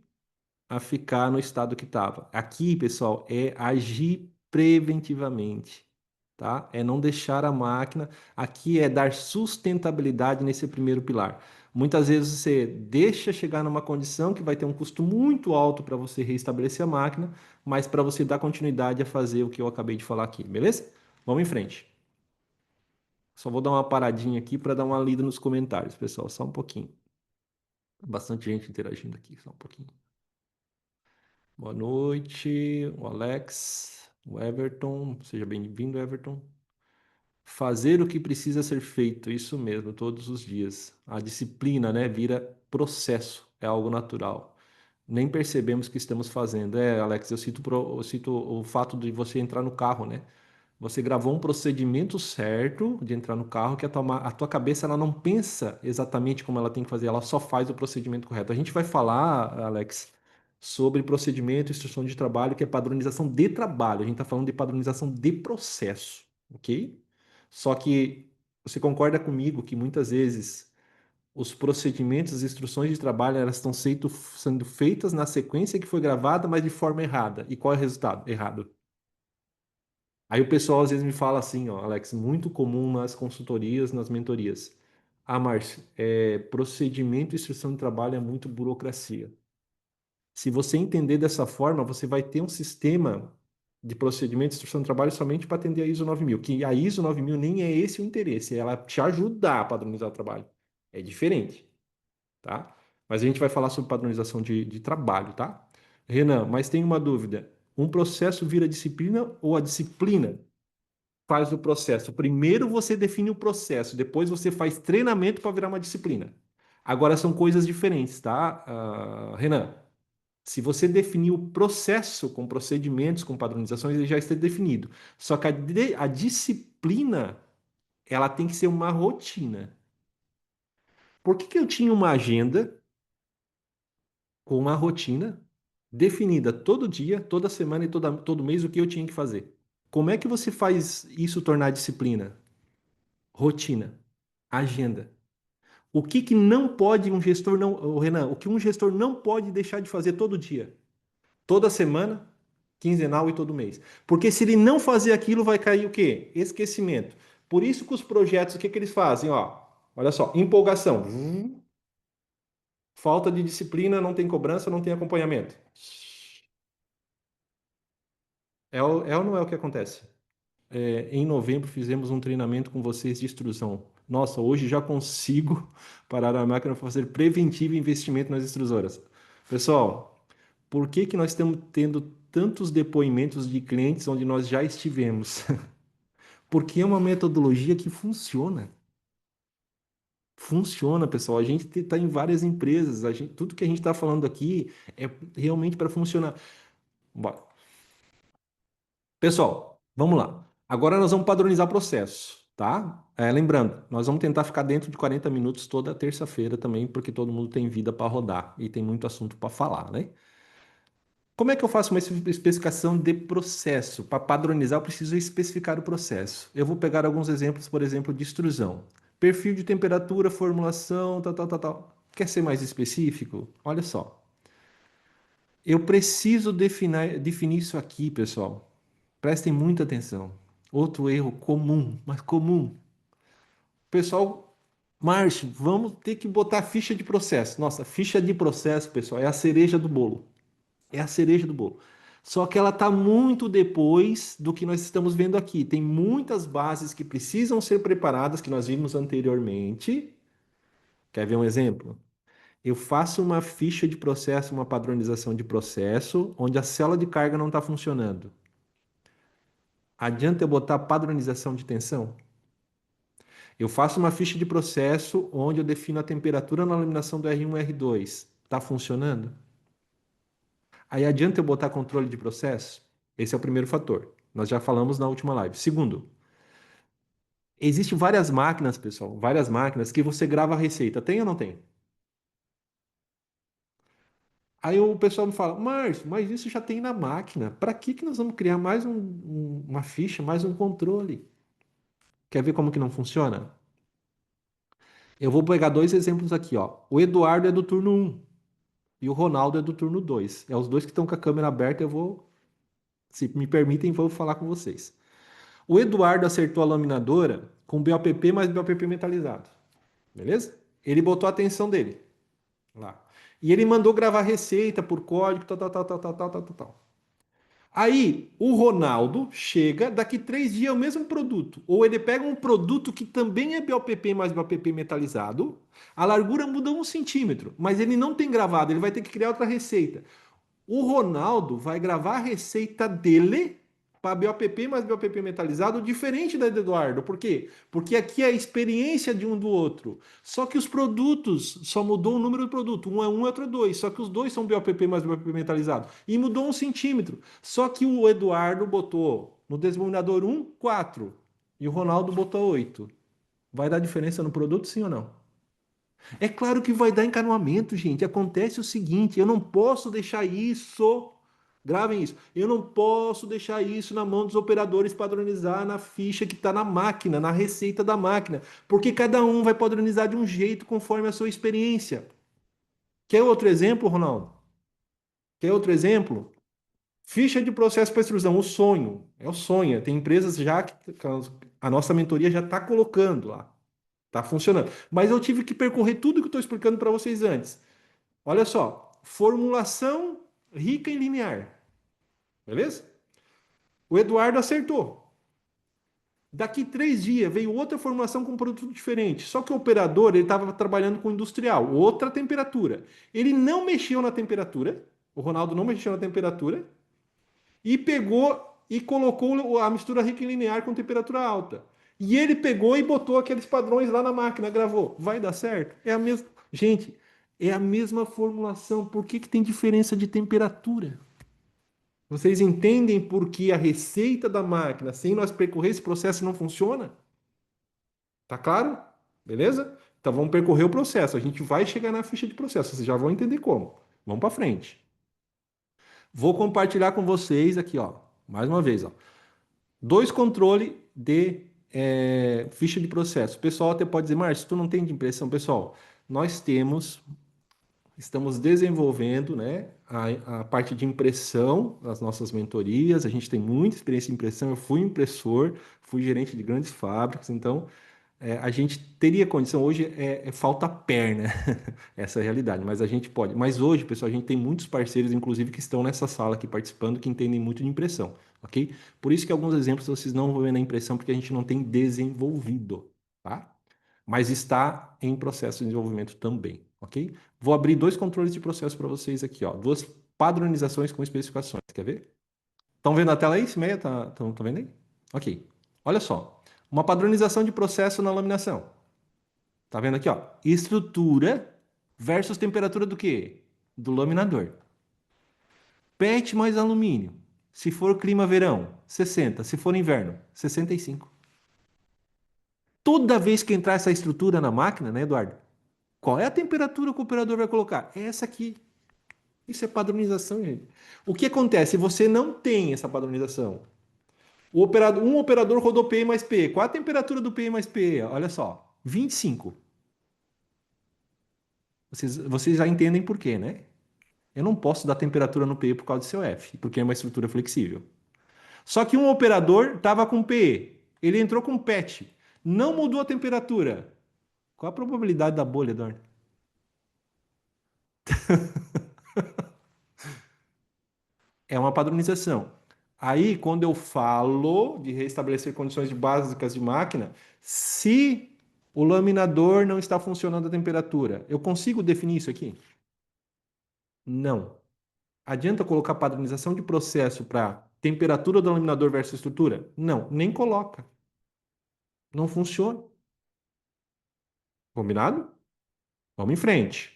a ficar no estado que estava. Aqui, pessoal, é agir preventivamente, tá? É não deixar a máquina. Aqui é dar sustentabilidade nesse primeiro pilar. Muitas vezes você deixa chegar numa condição que vai ter um custo muito alto para você restabelecer a máquina, mas para você dar continuidade a fazer o que eu acabei de falar aqui, beleza? Vamos em frente. Só vou dar uma paradinha aqui para dar uma lida nos comentários, pessoal, só um pouquinho. Bastante gente interagindo aqui, só um pouquinho. Boa noite, o Alex, o Everton, seja bem-vindo, Everton. Fazer o que precisa ser feito, isso mesmo, todos os dias. A disciplina, né, vira processo, é algo natural. Nem percebemos que estamos fazendo. É, Alex, eu cito o fato de você entrar no carro, né? Você gravou um procedimento certo de entrar no carro que a tua cabeça ela não pensa exatamente como ela tem que fazer, ela só faz o procedimento correto. A gente vai falar, Alex, sobre procedimento, instrução de trabalho, que é padronização de trabalho. A gente está falando de padronização de processo, ok? Só que você concorda comigo que muitas vezes os procedimentos, as instruções de trabalho, elas estão sendo feitas na sequência que foi gravada, mas de forma errada. E qual é o resultado? Errado. Aí o pessoal às vezes me fala assim, ó, Alex, muito comum nas consultorias, nas mentorias. Ah, Márcio, procedimento e instrução de trabalho é muito burocracia. Se você entender dessa forma, você vai ter um sistema de procedimento e instrução de trabalho somente para atender a ISO 9000, que a ISO 9000 nem é esse o interesse, é ela te ajudar a padronizar o trabalho. É diferente, tá? Mas a gente vai falar sobre padronização de trabalho, tá? Renan, mas tem uma dúvida. Um processo vira disciplina ou a disciplina faz o processo? Primeiro você define o processo, depois você faz treinamento para virar uma disciplina. Agora são coisas diferentes, tá, Renan? Se você definir o processo com procedimentos, com padronizações, ele já está definido. Só que a disciplina, ela tem que ser uma rotina. Por que que eu tinha uma agenda com uma rotina definida todo dia, toda semana e todo mês o que eu tinha que fazer? Como é que você faz isso tornar disciplina? Rotina, agenda. O que que não pode um gestor não, ô, Renan, o que um gestor não pode deixar de fazer todo dia, toda semana, quinzenal e todo mês? Porque se ele não fazer aquilo, vai cair o quê? Esquecimento. Por isso que os projetos, o que que eles fazem? Ó, olha só, empolgação. Falta de disciplina, não tem cobrança, não tem acompanhamento. É ou não é o que acontece? Em novembro fizemos um treinamento com vocês de extrusão. Nossa, hoje já consigo parar a máquina para fazer preventivo investimento nas extrusoras. Pessoal, por que que nós estamos tendo tantos depoimentos de clientes onde nós já estivemos? Porque é uma metodologia que funciona. Funciona, pessoal. A gente está em várias empresas. Tudo que a gente está falando aqui é realmente para funcionar. Bora. Pessoal, vamos lá. Agora nós vamos padronizar o processo, tá? Lembrando, nós vamos tentar ficar dentro de 40 minutos toda terça-feira também, porque todo mundo tem vida para rodar e tem muito assunto para falar, né? Como é que eu faço uma especificação de processo? Para padronizar, eu preciso especificar o processo. Eu vou pegar alguns exemplos, por exemplo, de extrusão. Perfil de temperatura, formulação, tal, tal, tal, tal. Quer ser mais específico? Olha só. Eu preciso definir isso aqui, pessoal. Prestem muita atenção. Outro erro comum, mas comum. Pessoal, Márcio, vamos ter que botar ficha de processo. Nossa, ficha de processo, pessoal, é a cereja do bolo. É a cereja do bolo. Só que ela está muito depois do que nós estamos vendo aqui. Tem muitas bases que precisam ser preparadas, que nós vimos anteriormente. Quer ver um exemplo? Eu faço uma ficha de processo, uma padronização de processo, onde a célula de carga não está funcionando. Adianta eu botar padronização de tensão? Eu faço uma ficha de processo onde eu defino a temperatura na laminação do R1 e R2. Está funcionando? Aí adianta eu botar controle de processo? Esse é o primeiro fator. Nós já falamos na última live. Segundo, existem várias máquinas, pessoal, várias máquinas que você grava a receita. Tem ou não tem? Aí o pessoal me fala, Márcio, mas isso já tem na máquina. Para que que nós vamos criar mais uma ficha, mais um controle? Quer ver como que não funciona? Eu vou pegar dois exemplos aqui, ó. O Eduardo é do turno um e o Ronaldo é do turno 2. É os dois que estão com a câmera aberta, eu vou, se me permitem, vou falar com vocês. O Eduardo acertou a laminadora com BOPP mais BOPP metalizado. Beleza? Ele botou a atenção dele lá. E ele mandou gravar receita por código, tal, tal, tal, tal, tal, tal, tal, tal. Aí o Ronaldo chega, daqui 3 dias é o mesmo produto. Ou ele pega um produto que também é BOPP mais BOPP metalizado, a largura muda 1 centímetro, mas ele não tem gravado, ele vai ter que criar outra receita. O Ronaldo vai gravar a receita dele para BOPP mais BOPP metalizado, diferente da do Eduardo. Por quê? Porque aqui é a experiência de um do outro. Só que os produtos, só mudou o número do produto. Um é um, outro é dois. Só que os dois são BOPP mais BOPP metalizado. E mudou 1 centímetro. Só que o Eduardo botou no desmolinador 1, 4. E o Ronaldo botou 8. Vai dar diferença no produto, sim ou não? É claro que vai dar encanuamento, gente. Acontece o seguinte: eu não posso deixar isso. Gravem isso. Eu não posso deixar isso na mão dos operadores padronizar na ficha que está na máquina, na receita da máquina, porque cada um vai padronizar de um jeito conforme a sua experiência. Quer outro exemplo, Ronaldo? Quer outro exemplo? Ficha de processo para extrusão, o sonho. É o sonho. Tem empresas já que a nossa mentoria já está colocando lá. Está funcionando. Mas eu tive que percorrer tudo que eu estou explicando para vocês antes. Olha só, formulação rica em linear, beleza? O Eduardo acertou. Daqui 3 dias veio outra formulação com um produto diferente. Só que o operador ele estava trabalhando com industrial, outra temperatura. Ele não mexeu na temperatura. O Ronaldo não mexeu na temperatura e pegou e colocou a mistura rica em linear com temperatura alta. E ele pegou e botou aqueles padrões lá na máquina, gravou. Vai dar certo? É a mesma. Gente, é a mesma formulação. Por que que tem diferença de temperatura? Vocês entendem por que a receita da máquina, sem nós percorrer esse processo, não funciona? Tá claro? Beleza? Então vamos percorrer o processo. A gente vai chegar na ficha de processo. Vocês já vão entender como. Vamos para frente. Vou compartilhar com vocês aqui, ó. Mais uma vez, ó. Dois controles de ficha de processo. O pessoal até pode dizer, Márcio, tu não tem de impressão, pessoal. Nós temos estamos desenvolvendo, né, a parte de impressão nas nossas mentorias. A gente tem muita experiência em impressão. Eu fui impressor, fui gerente de grandes fábricas, então a gente teria condição. Hoje falta perna, essa é a realidade, mas a gente pode. Mas hoje, pessoal, a gente tem muitos parceiros, inclusive, que estão nessa sala aqui participando, que entendem muito de impressão, ok? Por isso que alguns exemplos vocês não vão ver na impressão, porque a gente não tem desenvolvido, tá? Mas está em processo de desenvolvimento também, ok? Vou abrir dois controles de processo para vocês aqui, ó, duas padronizações com especificações. Quer ver? Estão vendo a tela aí? Meia? Estão vendo aí? Ok. Olha só. Uma padronização de processo na laminação. Tá vendo aqui, ó? Estrutura versus temperatura do quê? Do laminador. PET mais alumínio. Se for clima verão, 60. Se for inverno, 65. Toda vez que entrar essa estrutura na máquina, né, Eduardo? Qual é a temperatura que o operador vai colocar? É essa aqui. Isso é padronização, gente. O que acontece? Você não tem essa padronização. Um operador rodou PE mais P. Qual a temperatura do PE mais P? Olha só, 25. Vocês já entendem por quê, né? Eu não posso dar temperatura no PE por causa do seu F, porque é uma estrutura flexível. Só que um operador estava com PE, ele entrou com PET, não mudou a temperatura. Qual a probabilidade da bolha, Eduardo? É uma padronização. Aí, quando eu falo de restabelecer condições básicas de máquina, se o laminador não está funcionando a temperatura, eu consigo definir isso aqui? Não. Adianta colocar padronização de processo para temperatura do laminador versus estrutura? Não, nem coloca. Não funciona. Combinado? Vamos em frente.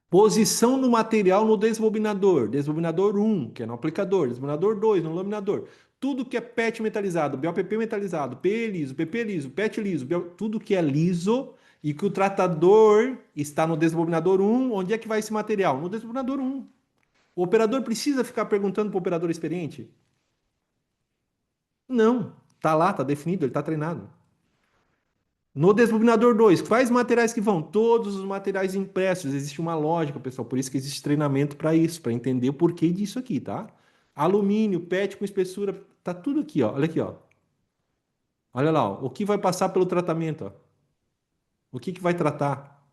Posição do material no desbobinador. Desbobinador um, que é no aplicador. Desbobinador 2, no laminador. Tudo que é PET metalizado, BOPP metalizado, PE liso, PP liso, PET liso, tudo que é liso e que o tratador está no desbobinador um, onde é que vai esse material? No desbobinador um. O operador precisa ficar perguntando para o operador experiente? Não. Tá lá, tá definido, ele tá treinado. No desbobinador 2, quais materiais que vão? Todos os materiais impressos. Existe uma lógica, pessoal. Por isso que existe treinamento para isso, para entender o porquê disso aqui, tá? Alumínio, PET com espessura, tá tudo aqui, ó. Olha aqui, ó. Olha lá, ó. O que vai passar pelo tratamento, ó. O que vai tratar?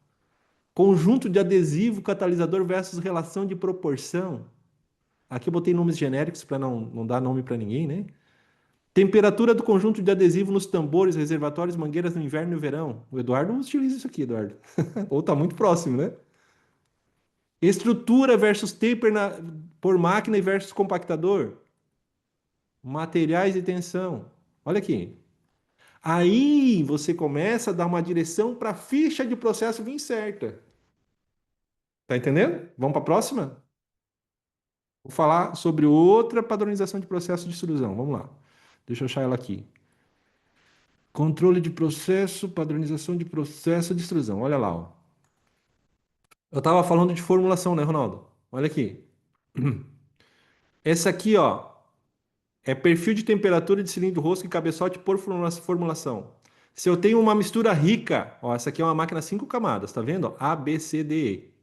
Conjunto de adesivo catalisador versus relação de proporção. Aqui eu botei nomes genéricos para não dar nome para ninguém, né? Temperatura do conjunto de adesivo nos tambores, reservatórios, mangueiras no inverno e no verão. O Eduardo não utiliza isso aqui, Eduardo. Ou está muito próximo, né? Estrutura versus taper por máquina e versus compactador. Materiais de tensão. Olha aqui. Aí você começa a dar uma direção para a ficha de processo vir certa. Tá entendendo? Vamos para a próxima? Vou falar sobre outra padronização de processo de extrusão. Vamos lá. Deixa eu achar ela aqui. Controle de processo, padronização de processo de extrusão. Olha lá, ó. Eu estava falando de formulação, né, Ronaldo? Olha aqui. Essa aqui, ó, é perfil de temperatura de cilindro rosca e cabeçote por formulação. Se eu tenho uma mistura rica, ó, essa aqui é uma máquina 5 camadas, tá vendo? A, B, C, D, E.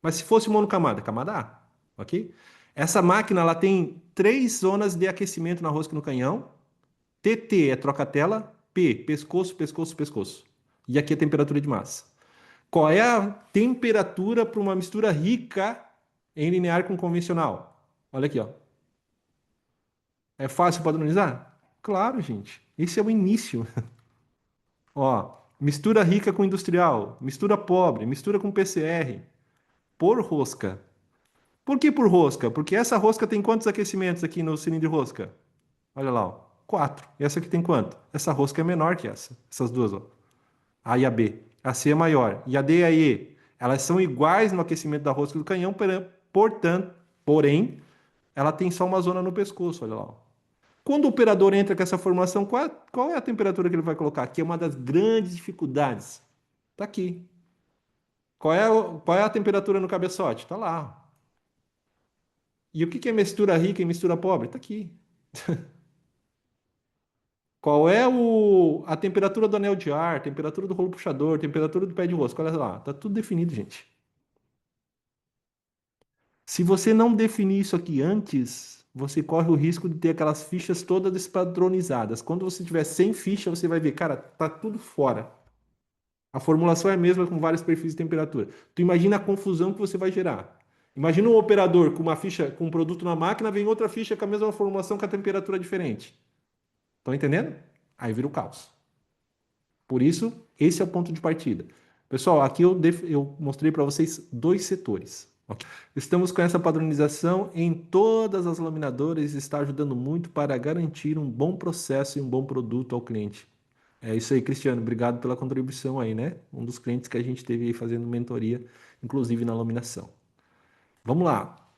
Mas se fosse monocamada, camada A, ok? Essa máquina, ela tem três zonas de aquecimento na rosca e no canhão. TT é troca-tela, P, pescoço, pescoço, pescoço. E aqui é temperatura de massa. Qual é a temperatura para uma mistura rica em linear com convencional? Olha aqui, ó. É fácil padronizar? Claro, gente. Esse é o início. Ó, mistura rica com industrial, mistura pobre, mistura com PCR, por rosca. Por que por rosca? Porque essa rosca tem quantos aquecimentos aqui no cilindro de rosca? Olha lá, ó. Quatro. E essa aqui tem quanto? Essa rosca é menor que essa. Essas duas, ó. A e a B. A C é maior. E a D e a E. Elas são iguais no aquecimento da rosca do canhão, portanto, porém, ela tem só uma zona no pescoço, olha lá, ó. Quando o operador entra com essa formação, qual é a temperatura que ele vai colocar? Aqui é uma das grandes dificuldades. Tá aqui. Qual é a temperatura no cabeçote? Tá lá. E o que é mistura rica e mistura pobre? Tá aqui. Qual é a temperatura do anel de ar, temperatura do rolo puxador, temperatura do pé de rosca? Olha lá. Tá tudo definido, gente. Se você não definir isso aqui antes, você corre o risco de ter aquelas fichas todas despadronizadas. Quando você tiver 100 fichas, você vai ver, cara, tá tudo fora. A formulação é a mesma com vários perfis de temperatura. Tu imagina a confusão que você vai gerar. Imagina um operador com uma ficha com um produto na máquina, vem outra ficha com a mesma formulação com a temperatura diferente. Estão entendendo? Aí vira o caos. Por isso, esse é o ponto de partida. Pessoal, aqui eu mostrei para vocês dois setores. Ok? Estamos com essa padronização em todas as laminadoras e está ajudando muito para garantir um bom processo e um bom produto ao cliente. É isso aí, Cristiano. Obrigado pela contribuição aí, né? Um dos clientes que a gente teve aí fazendo mentoria, inclusive na laminação. Vamos lá.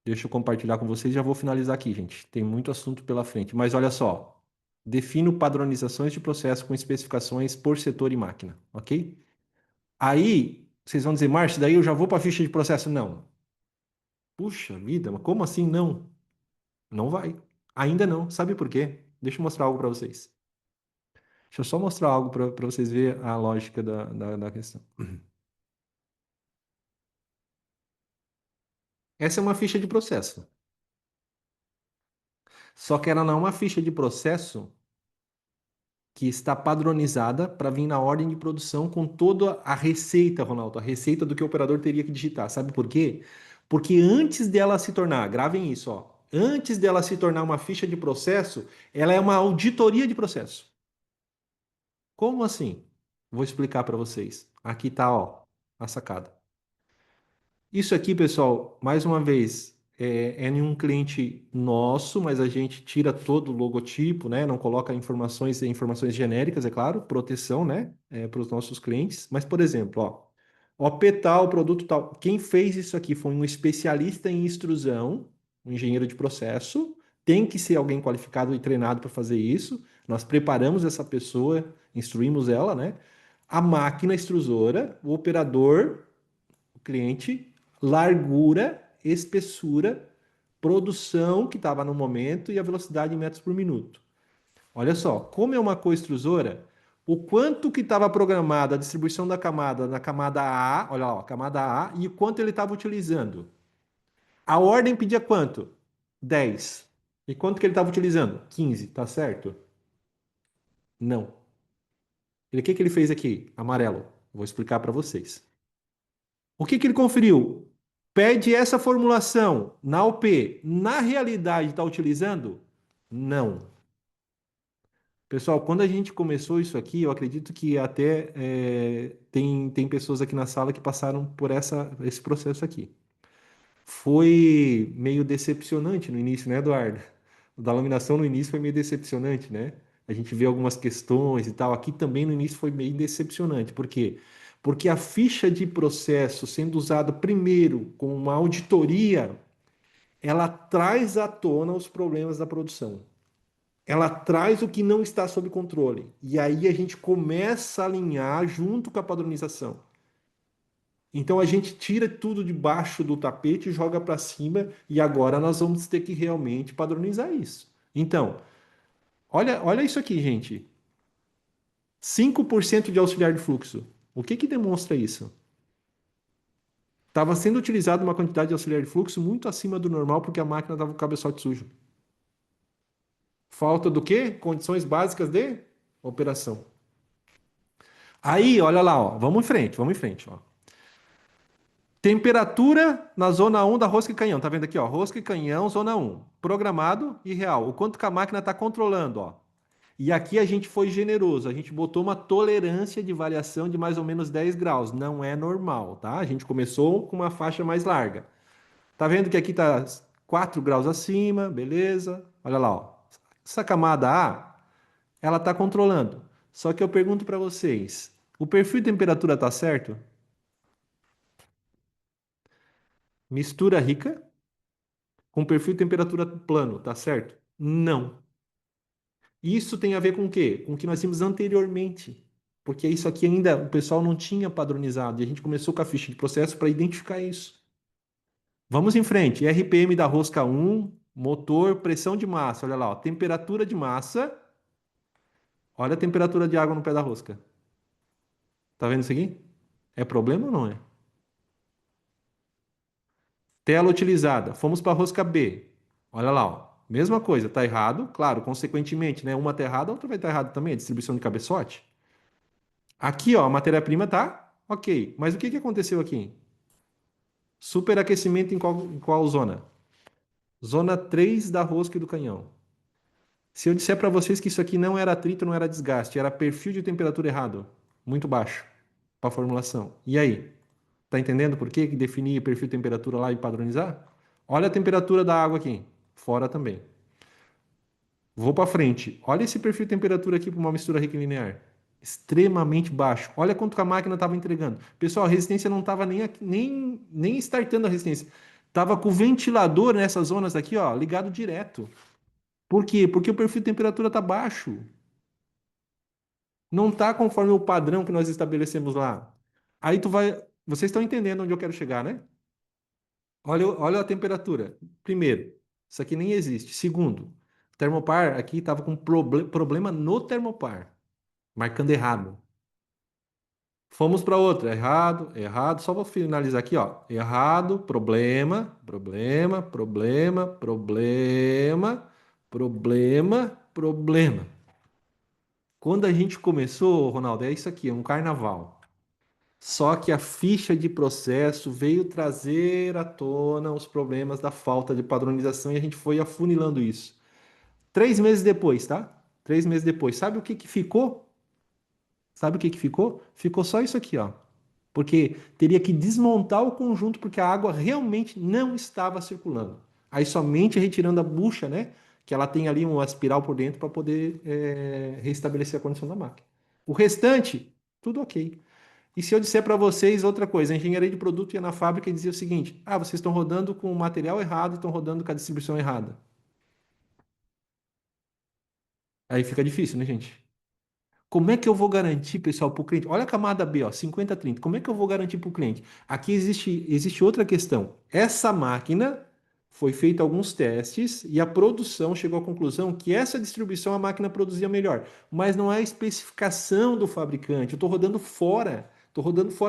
Deixa eu compartilhar com vocês e já vou finalizar aqui, gente. Tem muito assunto pela frente. Mas olha só. Defino padronizações de processo com especificações por setor e máquina, ok? Aí, vocês vão dizer, Márcio, daí eu já vou para a ficha de processo? Não. Puxa vida, mas como assim não? Não vai. Ainda não. Sabe por quê? Deixa eu mostrar algo para vocês. Deixa eu só mostrar algo para vocês verem a lógica da questão. Essa é uma ficha de processo. Só que ela não é uma ficha de processo que está padronizada para vir na ordem de produção com toda a receita, Ronaldo, a receita do que o operador teria que digitar. Sabe por quê? Porque antes dela se tornar, gravem isso, ó, antes dela se tornar uma ficha de processo, ela é uma auditoria de processo. Como assim? Vou explicar para vocês. Aqui tá, ó, a sacada. Isso aqui, pessoal, mais uma vez, é em um cliente nosso, mas a gente tira todo o logotipo, né? Não coloca informações genéricas, é claro, proteção, né? Para os nossos clientes. Mas, por exemplo, ó, OP tal, produto tal. Quem fez isso aqui foi um especialista em extrusão, um engenheiro de processo. Tem que ser alguém qualificado e treinado para fazer isso. Nós preparamos essa pessoa, instruímos ela, né? A máquina extrusora, o operador o cliente, largura, espessura, produção que estava no momento e a velocidade em metros por minuto. Olha só, como é uma coextrusora, o quanto que estava programado a distribuição da camada na camada A, olha lá, ó, camada A, e o quanto ele estava utilizando. A ordem pedia quanto? 10. E quanto que ele estava utilizando? 15, tá certo? Não. O que que ele fez aqui? Amarelo. Vou explicar para vocês. O que que ele conferiu? Pede essa formulação na UP. Na realidade, está utilizando? Não. Pessoal, quando a gente começou isso aqui, eu acredito que até tem pessoas aqui na sala que passaram por esse processo aqui. Foi meio decepcionante no início, né, Eduardo? O da laminação no início foi meio decepcionante, né? A gente vê algumas questões e tal. Aqui também no início foi meio decepcionante. Por quê? Porque a ficha de processo sendo usada primeiro com uma auditoria, ela traz à tona os problemas da produção. Ela traz o que não está sob controle. E aí a gente começa a alinhar junto com a padronização. Então a gente tira tudo debaixo do tapete, joga para cima e agora nós vamos ter que realmente padronizar isso. Então, olha isso aqui, gente. 5% de auxiliar de fluxo. O que que demonstra isso? Estava sendo utilizado uma quantidade de auxiliar de fluxo muito acima do normal porque a máquina estava com o cabeçote sujo. Falta do quê? Condições básicas de operação. Aí, olha lá, ó. Vamos em frente, ó. Temperatura na zona 1 da rosca e canhão. Tá vendo aqui, ó? Rosca e canhão, zona 1. Programado e real. O quanto que a máquina está controlando, ó. E aqui a gente foi generoso. A gente botou uma tolerância de variação de mais ou menos 10 graus. Não é normal, tá? A gente começou com uma faixa mais larga. Tá vendo que aqui tá 4 graus acima, beleza? Olha lá, ó. Essa camada A, ela tá controlando. Só que eu pergunto para vocês, o perfil de temperatura tá certo? Mistura rica com perfil de temperatura plano, tá certo? Não. Isso tem a ver com o quê? Com o que nós vimos anteriormente. Porque isso aqui ainda o pessoal não tinha padronizado e a gente começou com a ficha de processo para identificar isso. Vamos em frente. RPM da rosca 1, motor, pressão de massa. Olha lá, ó, temperatura de massa. Olha a temperatura de água no pé da rosca. Tá vendo isso aqui? É problema ou não é? Tela utilizada. Fomos para a rosca B. Olha lá, ó. Mesma coisa, tá errado. Claro, consequentemente, né? Uma tá errada, a outra vai estar errada também. A distribuição de cabeçote. Aqui, ó, a matéria-prima tá ok. Mas o que que aconteceu aqui? Superaquecimento em qual zona? Zona 3 da rosca e do canhão. Se eu disser para vocês que isso aqui não era atrito, não era desgaste, era perfil de temperatura errado, muito baixo para a formulação. E aí? Tá entendendo por que definir perfil de temperatura lá e padronizar? Olha a temperatura da água aqui, fora também. Vou para frente. Olha esse perfil de temperatura aqui para uma mistura requilinear. Extremamente baixo. Olha quanto que a máquina estava entregando. Pessoal, a resistência não estava nem startando a resistência. Tava com o ventilador nessas zonas aqui, ó, ligado direto. Por quê? Porque o perfil de temperatura está baixo. Não está conforme o padrão que nós estabelecemos lá. Aí tu vai. Vocês estão entendendo onde eu quero chegar, né? Olha a temperatura. Primeiro, isso aqui nem existe. Segundo, o termopar aqui estava com problema no termopar, marcando errado. Fomos para outra, errado, errado. Só vou finalizar aqui, ó. Errado, problema, problema, problema, problema, problema, problema. Quando a gente começou, Ronaldo, é isso aqui, é um carnaval. Só que a ficha de processo veio trazer à tona os problemas da falta de padronização e a gente foi afunilando isso. 3 meses depois, tá? 3 meses depois, sabe o que que ficou? Sabe o que que ficou? Ficou só isso aqui, ó. Porque teria que desmontar o conjunto porque a água realmente não estava circulando. Aí somente retirando a bucha, né? Que ela tem ali uma espiral por dentro para poder restabelecer a condição da máquina. O restante, tudo ok. E se eu disser para vocês outra coisa, a engenharia de produto ia na fábrica e dizia o seguinte: ah, vocês estão rodando com o material errado, estão rodando com a distribuição errada. Aí fica difícil, né, gente? Como é que eu vou garantir, pessoal, para o cliente? Olha a camada B, ó, 50-30. Como é que eu vou garantir para o cliente? Aqui existe outra questão. Essa máquina foi feita alguns testes e a produção chegou à conclusão que essa distribuição a máquina produzia melhor. Mas não é a especificação do fabricante. Eu estou rodando fora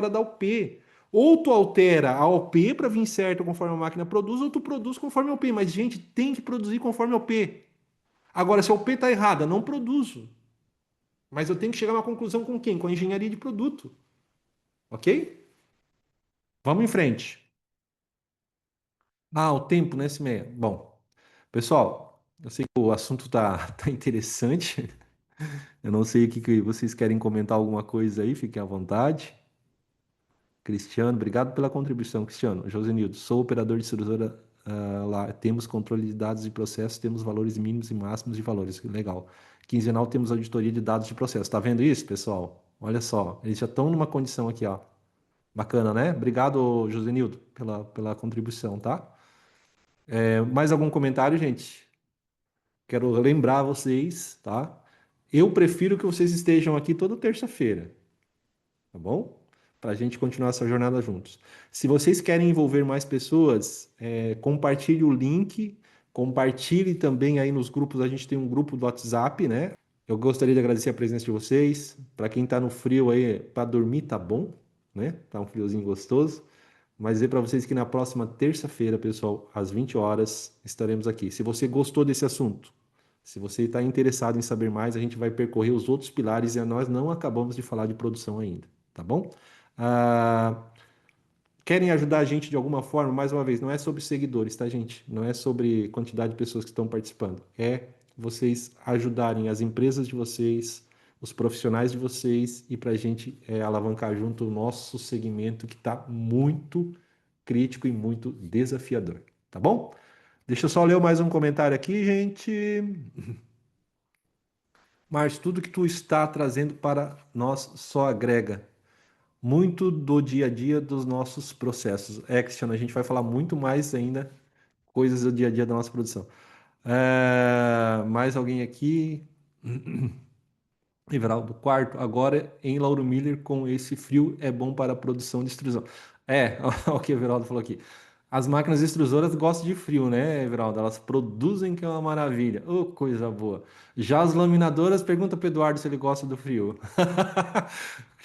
da OP. Ou tu altera a OP para vir certo conforme a máquina produz, ou tu produz conforme a OP. Mas, gente, tem que produzir conforme a OP. Agora, se a OP está errada, não produzo. Mas eu tenho que chegar a uma conclusão com quem? Com a engenharia de produto. Ok? Vamos em frente. Ah, o tempo, né, Cimeia? Bom, pessoal, eu sei que o assunto tá interessante. Eu não sei o que vocês querem comentar alguma coisa aí, fiquem à vontade. Cristiano, obrigado pela contribuição, Cristiano. Josenildo, sou operador de distribuidora lá. Temos controle de dados de processo, temos valores mínimos e máximos de valores. Legal. Quinzenal temos auditoria de dados de processo. Tá vendo isso, pessoal? Olha só, eles já estão numa condição aqui, ó. Bacana, né? Obrigado, Josenildo, pela contribuição, tá? Mais algum comentário, gente? Quero lembrar vocês, tá? Eu prefiro que vocês estejam aqui toda terça-feira, tá bom? Para a gente continuar essa jornada juntos. Se vocês querem envolver mais pessoas, compartilhe o link, compartilhe também aí nos grupos. A gente tem um grupo do WhatsApp, né? Eu gostaria de agradecer a presença de vocês. Para quem está no frio aí, para dormir tá bom, né? Tá um friozinho gostoso. Mas dizer para vocês que na próxima terça-feira, pessoal, às 20 horas, estaremos aqui. Se você gostou desse assunto, se você está interessado em saber mais, a gente vai percorrer os outros pilares e nós não acabamos de falar de produção ainda, tá bom? Ah, querem ajudar a gente de alguma forma? Mais uma vez, não é sobre seguidores, tá, gente? Não é sobre quantidade de pessoas que estão participando. É vocês ajudarem as empresas de vocês, os profissionais de vocês e para a gente alavancar junto o nosso segmento que está muito crítico e muito desafiador, tá bom? Deixa eu só ler mais um comentário aqui, gente. Márcio, tudo que tu está trazendo para nós só agrega muito do dia a dia dos nossos processos. Action, a gente vai falar muito mais ainda coisas do dia a dia da nossa produção. Mais alguém aqui? Everaldo, quarto, agora em Lauro Miller, com esse frio é bom para a produção de extrusão. O que o Everaldo falou aqui. As máquinas extrusoras gostam de frio, né, Everaldo? Elas produzem que é uma maravilha. Oh, coisa boa. Já as laminadoras, pergunta para o Eduardo se ele gosta do frio.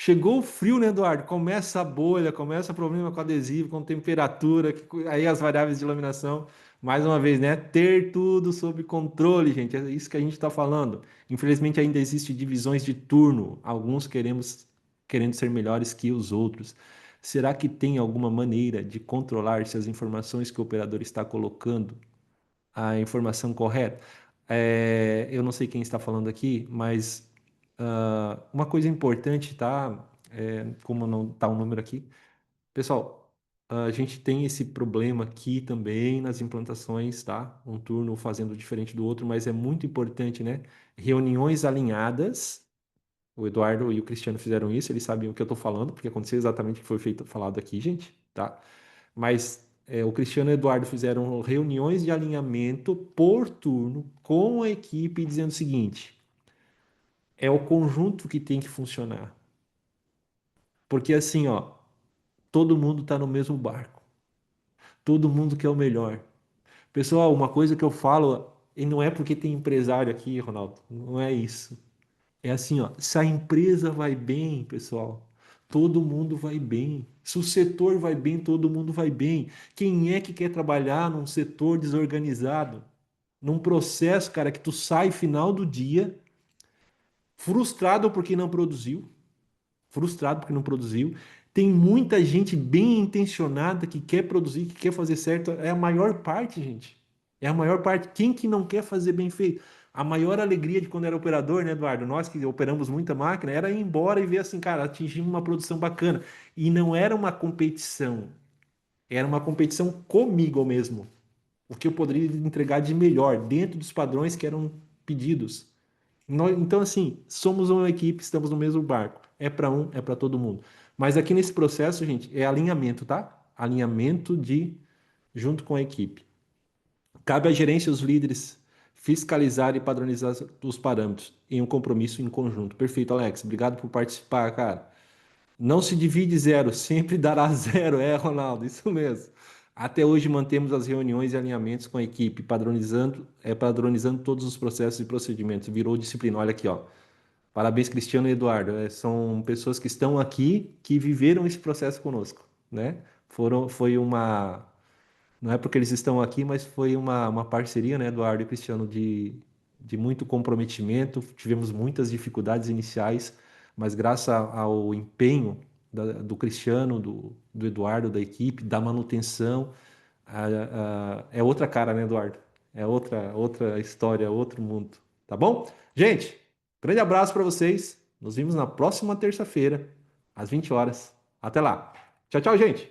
Chegou o frio, né, Eduardo? Começa a bolha, começa o problema com adesivo, com temperatura, aí as variáveis de iluminação. Mais uma vez, né? Ter tudo sob controle, gente. É isso que a gente está falando. Infelizmente, ainda existe divisões de turno. Alguns querendo ser melhores que os outros. Será que tem alguma maneira de controlar se as informações que o operador está colocando a informação correta? Eu não sei quem está falando aqui, mas uma coisa importante, tá? Como não está o número aqui, pessoal, a gente tem esse problema aqui também nas implantações, tá? Um turno fazendo diferente do outro, mas é muito importante, né? Reuniões alinhadas. O Eduardo e o Cristiano fizeram isso, eles sabem o que eu estou falando, porque aconteceu exatamente o que foi feito, falado aqui, gente, tá? Mas o Cristiano e o Eduardo fizeram reuniões de alinhamento por turno com a equipe, dizendo o seguinte: é o conjunto que tem que funcionar. Porque assim, ó, todo mundo está no mesmo barco. Todo mundo quer o melhor. Pessoal, uma coisa que eu falo, e não é porque tem empresário aqui, Ronaldo, não é isso. É assim, ó, se a empresa vai bem, pessoal, todo mundo vai bem. Se o setor vai bem, todo mundo vai bem. Quem é que quer trabalhar num setor desorganizado? Num processo, cara, que tu sai final do dia frustrado porque não produziu, frustrado porque não produziu. Tem muita gente bem intencionada que quer produzir, que quer fazer certo. É a maior parte, gente. É a maior parte. Quem que não quer fazer bem feito? A maior alegria de quando era operador, né, Eduardo? Nós que operamos muita máquina, era ir embora e ver assim, cara, atingimos uma produção bacana. E não era uma competição, era uma competição comigo mesmo. O que eu poderia entregar de melhor, dentro dos padrões que eram pedidos. Então, assim, somos uma equipe, estamos no mesmo barco. É para um, é para todo mundo. Mas aqui nesse processo, gente, é alinhamento, tá? Alinhamento de junto com a equipe. Cabe à gerência e os líderes fiscalizar e padronizar os parâmetros em um compromisso em conjunto. Perfeito, Alex. Obrigado por participar, cara. Não se divide zero, sempre dará zero. É, Ronaldo, isso mesmo. Até hoje mantemos as reuniões e alinhamentos com a equipe, padronizando todos os processos e procedimentos. Virou disciplina. Olha aqui, ó. Parabéns, Cristiano e Eduardo. São pessoas que estão aqui, que viveram esse processo conosco, né? Foi uma, não é porque eles estão aqui, mas foi uma parceria, né, Eduardo e Cristiano, de muito comprometimento. Tivemos muitas dificuldades iniciais, mas graças ao empenho do Cristiano, do Eduardo, da equipe, da manutenção, é outra cara, né, Eduardo? É outra história, outro mundo. Tá bom? Gente, grande abraço para vocês. Nos vemos na próxima terça-feira, às 20 horas. Até lá. Tchau, tchau, gente.